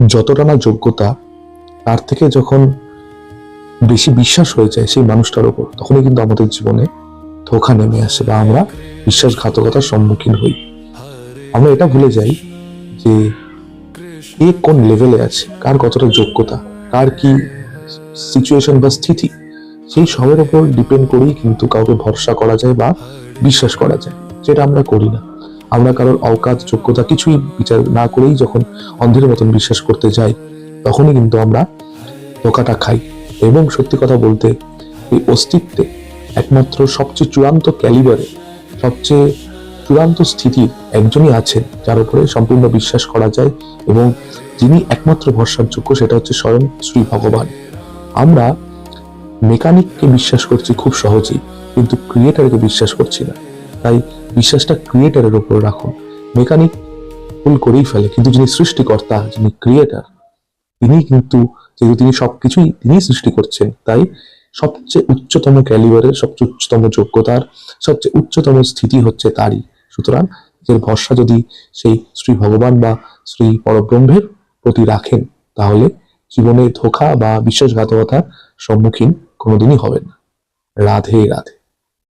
যতটা না যোগ্যতা, তার থেকে যখন বেশি বিশ্বাস হয়ে যায় সেই মানুষটার উপর, তখনই কিন্তু আমাদের জীবনে ধোঁকা নেমে আসে বা আমরা বিশ্বাসঘাতকতার সম্মুখীন হই। আমরা এটা ভুলে যাই যে কে কোন লেভেলে আছে, কার কতটা যোগ্যতা, কার কি সিচুয়েশন বা স্থিতি, সেই সবের উপর ডিপেন্ড করেই কিন্তু কাউকে ভরসা করা যায় বা বিশ্বাস করা যায়, যেটা আমরা করি না। আমরা কারোর অকাত যোগ্যতা কিছুই বিচার না করেই যখন অন্ধের মতন বিশ্বাস করতে যাই, তখনই কিন্তু আমরা ধোকাটা খাই। এবং সত্যি কথা বলতে, এই অস্তিত্বে একমাত্র সবচেয়ে চূড়ান্ত ক্যালিবারে, সবচেয়ে চূড়ান্ত স্থিতির একজনই আছেন যার উপরে সম্পূর্ণ বিশ্বাস করা যায় এবং যিনি একমাত্র ভরসার যোগ্য, সেটা হচ্ছে স্বয়ং শ্রী ভগবান। আমরা মেকানিককে বিশ্বাস করছি খুব সহজেই, কিন্তু ক্রিয়েটারকে বিশ্বাস করছি না। তাই বিশ্বাসটা ক্রিয়েটারের উপর রাখুন। মেকানিক ভুল করেই ফেলে, কিন্তু যিনি সৃষ্টিকর্তা, যিনি ক্রিয়েটার, তিনি কিন্তু, যেহেতু তিনি সবকিছুই তিনি সৃষ্টি করছেন, তাই সবচেয়ে উচ্চতম ক্যালিবারের, সবচেয়ে উচ্চতম যোগ্যতার, সবচেয়ে উচ্চতম স্থিতি হচ্ছে তারই। সুতরাং এর ভরসা যদি সেই শ্রী ভগবান বা শ্রী পরব্রহ্মের প্রতি রাখেন, তাহলে জীবনে ধোঁকা বা বিশ্বাসঘাতকতার সম্মুখীন কোনোদিনই হবেন না। রাধে রাধে।